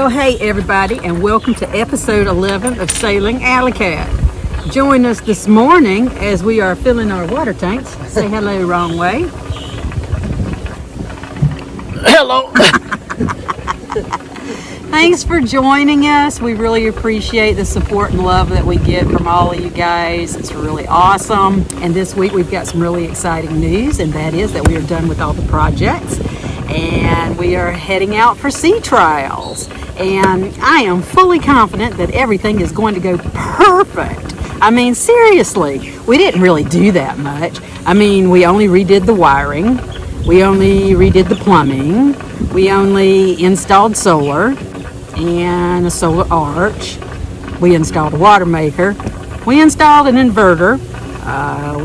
Well, hey everybody, and welcome to episode 11 of Sailing Alley Cat. Join us this morning as we are filling our water tanks. Say hello, wrong way. Hello. Thanks for joining us. We really appreciate the support and love that we get from all of you guys. It's really awesome. And this week we've got some really exciting news, and that is that we are done with all the projects and we are heading out for sea trials. And I am fully confident that everything is going to go perfect. I mean, seriously, we didn't really do that much. I mean, we only redid the wiring. We only redid the plumbing. We only installed solar and a solar arch. We installed a water maker. We installed an inverter.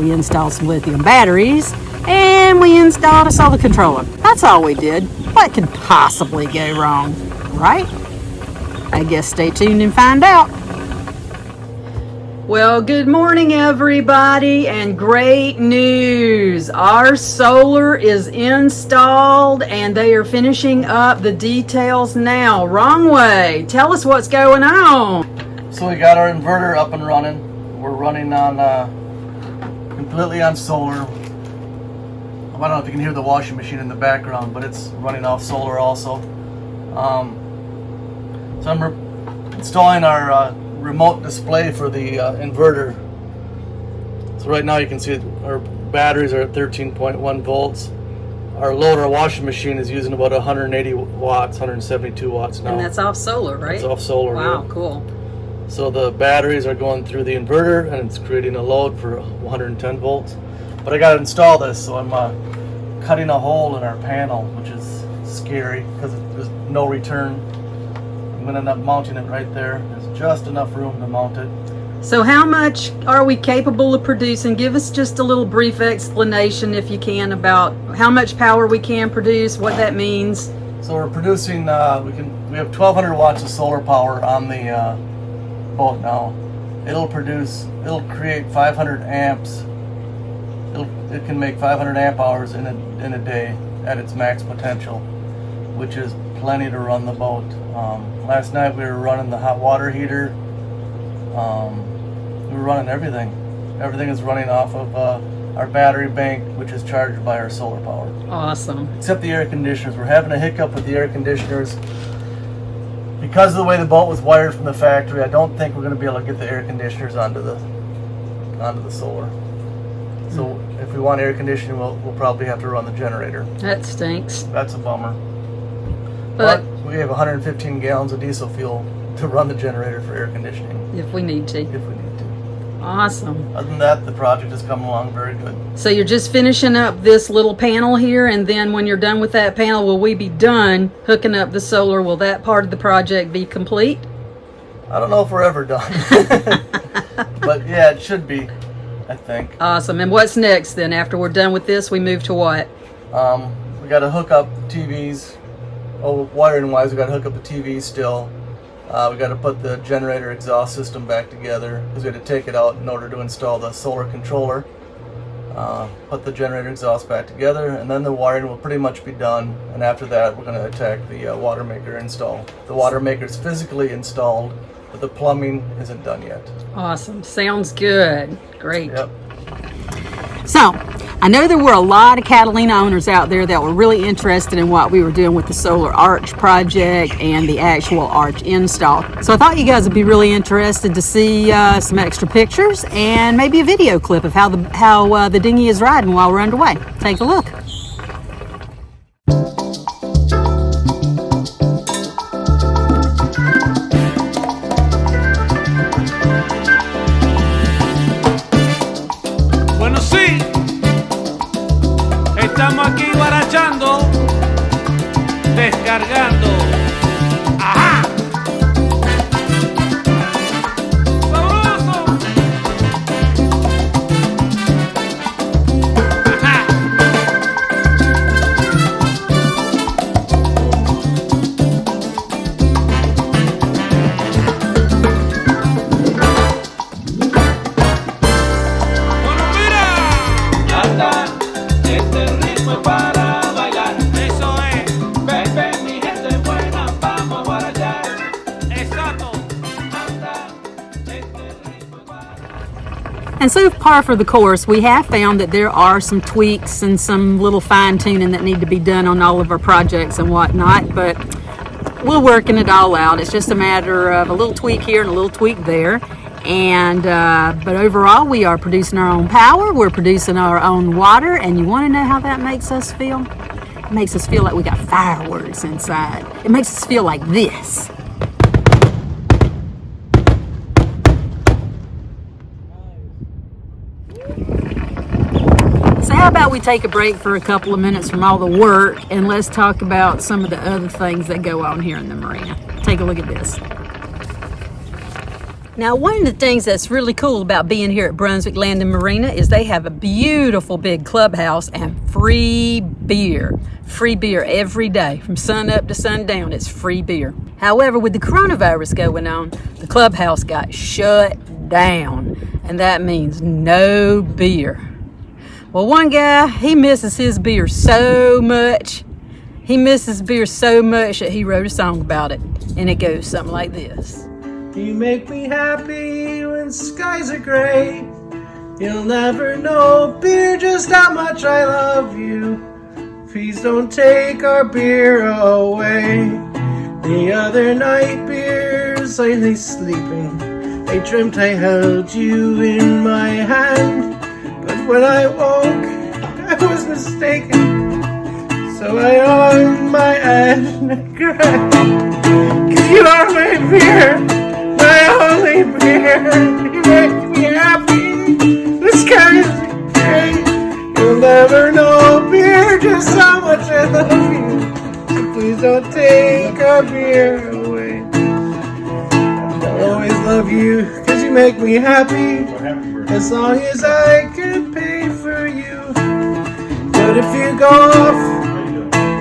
We installed some lithium batteries. And we installed a solar controller. That's all we did. What could possibly go wrong, right? I guess stay tuned and find out. Well, good morning everybody, and great news. Our solar is installed and they are finishing up the details now. Wrong way. Tell us what's going on. So we got our inverter up and running. We're running on completely on solar. I don't know if you can hear the washing machine in the background, but it's running off solar also. So I'm installing our remote display for the inverter. So right now you can see our batteries are at 13.1 volts. Our loader washing machine is using about 180 watts, 172 watts now. And that's off solar, right? It's off solar. Wow, yeah. cool. So the batteries are going through the inverter and it's creating a load for 110 volts. But I got to install this, so I'm cutting a hole in our panel, which is scary because there's no return. I'm going to end up mounting it right there. There's just enough room to mount it. So how much are we capable of producing? Give us just a little brief explanation, if you can, about how much power we can produce, what that means. So we're producing, we have 1,200 watts of solar power on the boat now. It'll create 500 amps. It can make 500 amp hours in a day at its max potential, which is plenty to run the boat. Last night we were running the hot water heater. We were running everything. Everything is running off of our battery bank, which is charged by our solar power. Awesome. Except the air conditioners. We're having a hiccup with the air conditioners. Because of the way the boat was wired from the factory, I don't think we're going to be able to get the air conditioners onto the solar. So if we want air conditioning, we'll probably have to run the generator. That stinks. That's a bummer. But we have 115 gallons of diesel fuel to run the generator for air conditioning. if we need to. If we need to. Awesome. Other than that, the project has come along very good. So you're just finishing up this little panel here, and then when you're done with that panel, will we be done hooking up the solar? Will that part of the project be complete? I don't know if we're ever done. But yeah, it should be, I think. Awesome. And what's next then? After we're done with this, we move to what? We got to hook up TVs. Oh, wiring wise, we got to hook up the TV still. We got to put the generator exhaust system back together because we had to take it out in order to install the solar controller. Put the generator exhaust back together, and then the wiring will pretty much be done. And after that, we're going to attack the water maker install. The water maker is physically installed, but the plumbing isn't done yet. Awesome. Sounds good. Great. Yep. So, I know there were a lot of Catalina owners out there that were really interested in what we were doing with the solar arch project and the actual arch install. So I thought you guys would be really interested to see some extra pictures and maybe a video clip of how the dinghy is riding while we're underway. Take a look. Estamos aquí guarachando, descargando. ¡Ajá! ¡Sabroso! ¡Ajá! And so par for the course, we have found that there are some tweaks and some little fine tuning that need to be done on all of our projects and whatnot, but we're working it all out. It's just a matter of a little tweak here and a little tweak there. And but overall, we are producing our own power, we're producing our own water, and you want to know how that makes us feel? It makes us feel like we got fireworks inside. It makes us feel like this. So how about we take a break for a couple of minutes from all the work and let's talk about some of the other things that go on here in the marina. Take a look at this. Now, one of the things that's really cool about being here at Brunswick Landing Marina is they have a beautiful big clubhouse and free beer. Free beer every day. From sun up to sundown, it's free beer. However, with the coronavirus going on, the clubhouse got shut down. And that means no beer. Well, one guy, he misses his beer so much. He misses beer so much that he wrote a song about it. And it goes something like this. You make me happy when skies are gray. You'll never know, beer, just how much I love you. Please don't take our beer away. The other night, beers, I lay sleeping. I dreamt I held you in my hand. But when I woke, I was mistaken. So I hung my head and I cried. 'Cause you are my beer, my only beer. You make me happy, the skies are gray. You'll never know, beer, just how much I love you. So please don't take our beer away. I'll always love you, 'cause you make me happy. As long as I can pay for you. But if you go off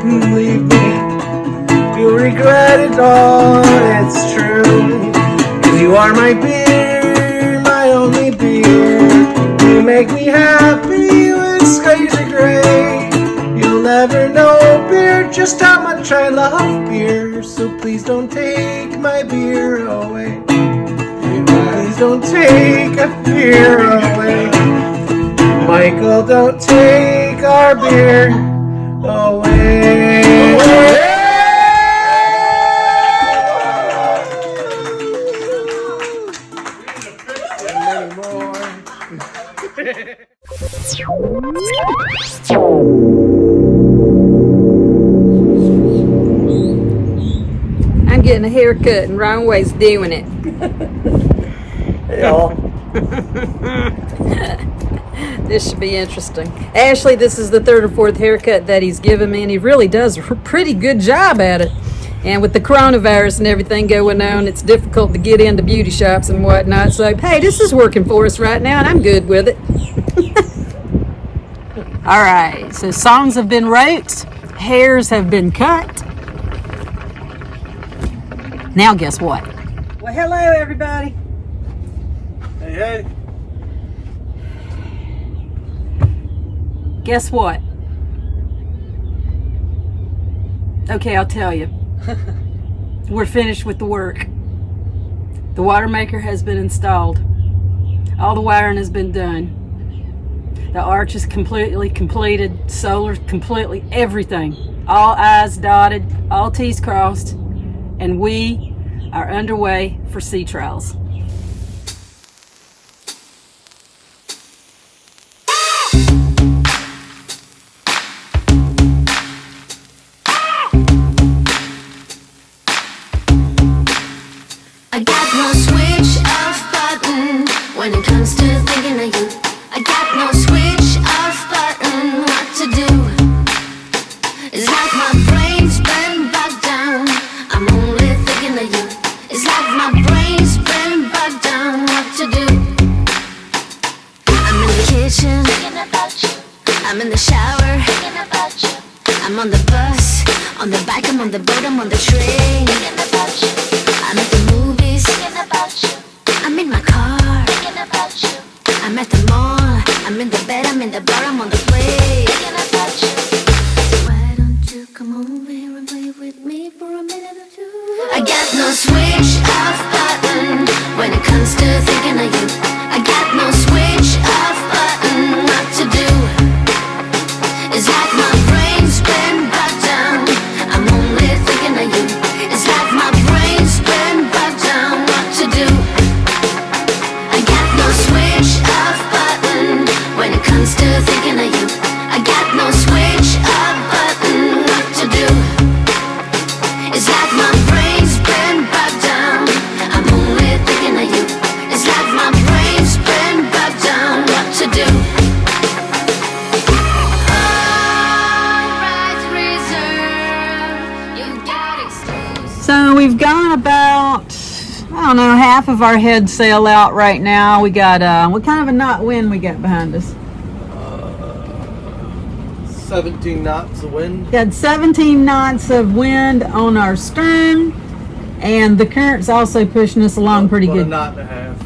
and leave me, you'll regret it all, it's true. 'Cause you are my beer, my only beer. You make me happy when skies are gray. You'll never know, beer, just how much I love beer. So please don't take my beer away. Please don't take a beer away. Michael, don't take our beer away. And many more. I'm getting a haircut and wrong way's doing it. Hey, all. This should be interesting. Ashley, this is the third or fourth haircut that he's given me, and he really does a pretty good job at it. And with the coronavirus and everything going on, it's difficult to get into beauty shops and whatnot. So, hey, this is working for us right now, and I'm good with it. All right, so songs have been wrote, hairs have been cut. Now guess what? Well, hello, everybody. Hey, hey. Guess what? Okay, I'll tell you. We're finished with the work. The water maker has been installed. All the wiring has been done. The arch is completely completed. Solar completely, everything. All I's dotted, all T's crossed, and we are underway for sea trials. I got no switch off button when it comes to thinking of you. I got no switch off button what to do. It's like my brain's been bogged down. I'm only thinking of you. It's like my brain's been bogged down what to do. I'm in the kitchen thinking about you. I'm in the shower thinking about you. I'm on the bus, on the bike, I'm on the boat, I'm on the train thinking about you. I'm at the movies thinking about you. I'm in my car thinking about you. I'm at the mall, I'm in the bed, I'm in the bar, I'm on the plane thinking about you. Why don't you come over here and play with me for a minute or two? I got no switch off button when it comes to thinking of you. I got no switch we've got about, I don't know, half of our head sail out right now. We got, what kind of a knot wind we got behind us? 17 knots of wind. We got 17 knots of wind on our stern, and the current's also pushing us along pretty About good. a knot and a half.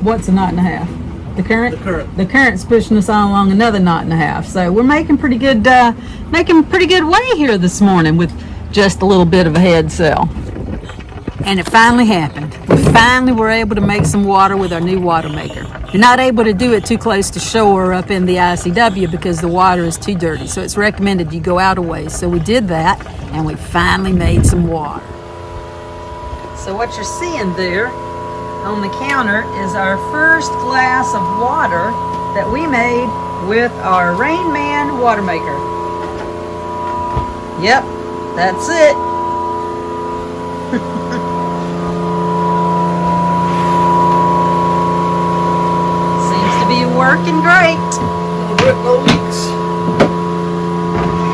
What's a knot and a half? The current? The current. The current's pushing us on along another knot and a half. So we're making pretty good way here this morning with just a little bit of a head sail. And it finally happened. We finally were able to make some water with our new water maker. You're not able to do it too close to shore up in the ICW because the water is too dirty. So it's recommended you go out a ways. So we did that, and we finally made some water. So what you're seeing there on the counter is our first glass of water that we made with our Rain Man water maker. Yep, that's it. Seems to be working great. No drip, no leaks.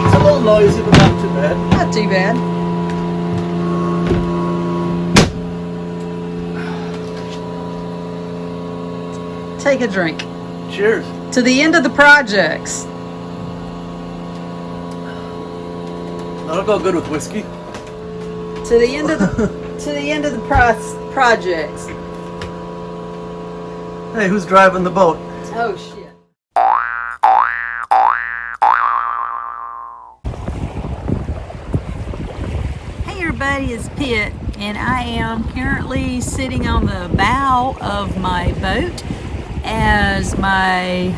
It's a little noisy, but not too bad. Not too bad. Take a drink. Cheers. To the end of the projects. That'll go good with whiskey. To the end of the projects. Hey, who's driving the boat? Oh shit. Hey everybody, it's Pitt, and I am currently sitting on the bow of my boat as my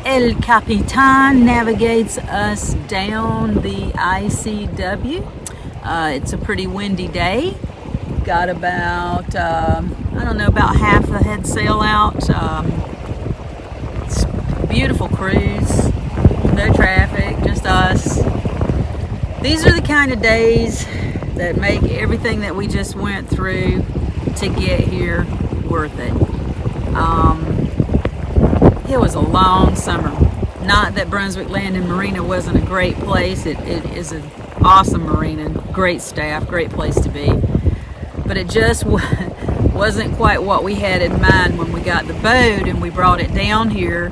El Capitan navigates us down the ICW. It's a pretty windy day. Got about, I don't know, about half the head sail out. It's a beautiful cruise, no traffic, just us. These are the kind of days that make everything that we just went through to get here worth it. It was a long summer. Not that Brunswick Landing Marina wasn't a great place. It is an awesome marina, great staff, great place to be. But it just wasn't quite what we had in mind when we got the boat and we brought it down here.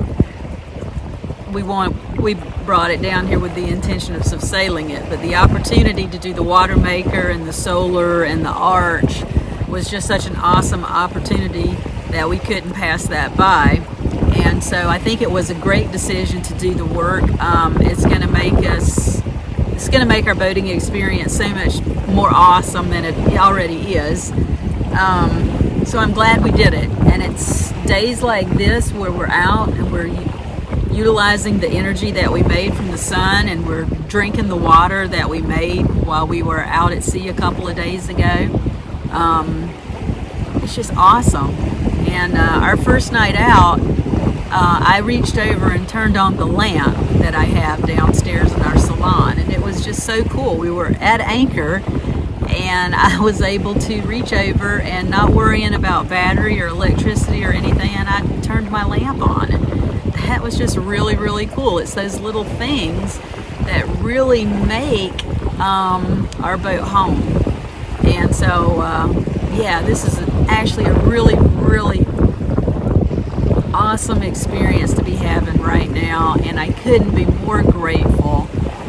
We brought it down here with the intention of sailing it, but the opportunity to do the water maker and the solar and the arch was just such an awesome opportunity that we couldn't pass that by. And so I think it was a great decision to do the work. It's going to make our boating experience so much more awesome than it already is. So I'm glad we did it. And it's days like this where we're out and we're utilizing the energy that we made from the sun, and we're drinking the water that we made while we were out at sea a couple of days ago. It's just awesome. And our first night out, I reached over and turned on the lamp that I have downstairs in our salon, and it was just so cool. We were at anchor, and I was able to reach over and not worrying about battery or electricity or anything, and I turned my lamp on, and that was just really, really cool. It's those little things that really make our boat home. And so, yeah, this is actually a really, really awesome experience to be having right now, and I couldn't be more grateful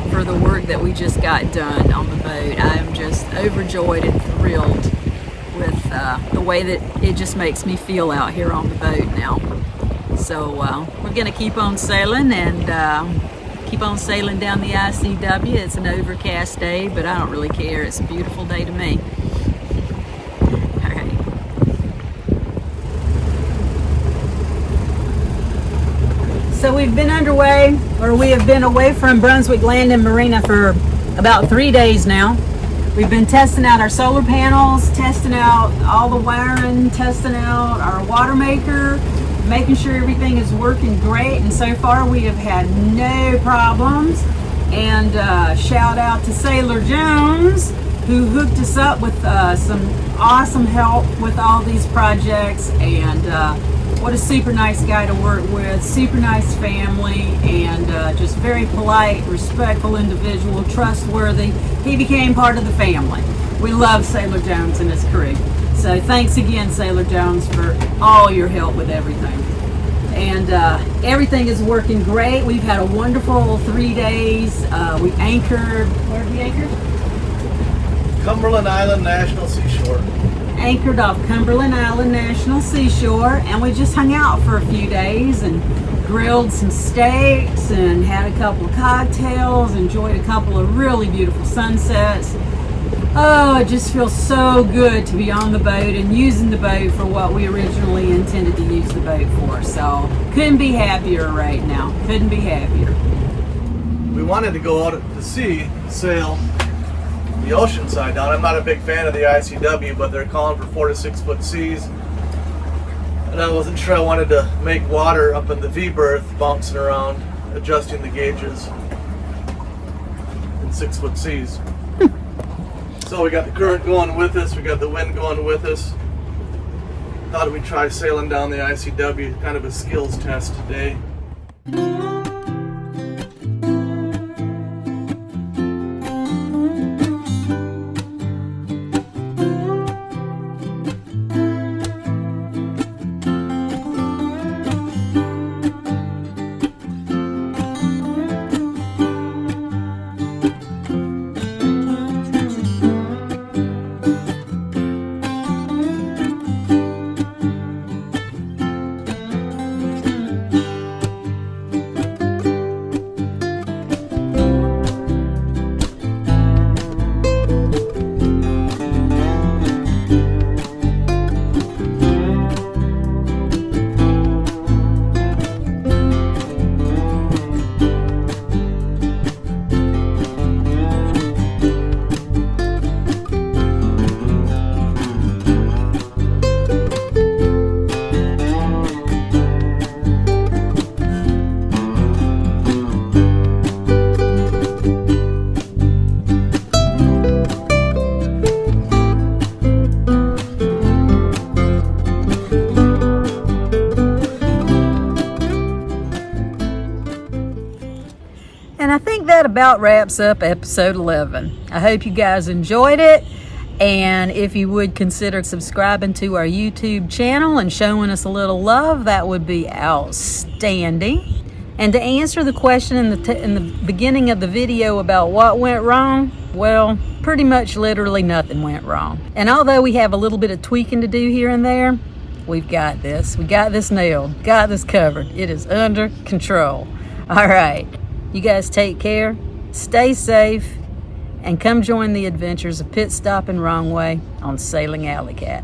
for the work that we just got done on the boat. I am just overjoyed and thrilled with the way that it just makes me feel out here on the boat now. So we're gonna keep on sailing and keep on sailing down the ICW. It's an overcast day, but I don't really care. It's a beautiful day to me. All right. So we've been underway, or we have been away from Brunswick Landing Marina for about 3 days now. We've been testing out our solar panels, testing out all the wiring, testing out our water maker, making sure everything is working great, and so far we have had no problems. And shout out to Sailor Jones, who hooked us up with some awesome help with all these projects, and what a super nice guy to work with, super nice family, and just very polite, respectful individual, trustworthy. He became part of the family. We love Sailor Jones and his crew. So thanks again, Sailor Jones, for all your help with everything. And everything is working great. We've had a wonderful 3 days. We anchored, where did we anchor? Cumberland Island National Seashore. Anchored off Cumberland Island National Seashore, and we just hung out for a few days and grilled some steaks and had a couple of cocktails, enjoyed a couple of really beautiful sunsets. Oh, it just feels so good to be on the boat and using the boat for what we originally intended to use the boat for. So couldn't be happier right now. Couldn't be happier. We wanted to go out to sea, sail the ocean side down. I'm not a big fan of the ICW, but they're calling for 4 to 6 foot seas. And I wasn't sure I wanted to make water up in the V berth, bouncing around, adjusting the gauges in 6 foot seas. So we got the current going with us, we got the wind going with us. Thought we'd try sailing down the ICW, kind of a skills test today. And I think that about wraps up episode 11. I hope you guys enjoyed it. And if you would consider subscribing to our YouTube channel and showing us a little love, that would be outstanding. And to answer the question in the beginning of the video about what went wrong, well, pretty much literally nothing went wrong. And although we have a little bit of tweaking to do here and there, we've got this. We got this nailed, got this covered. It is under control. All right. You guys take care, stay safe, and come join the adventures of Pit Stop and Wrong Way on Sailing Alley Cat.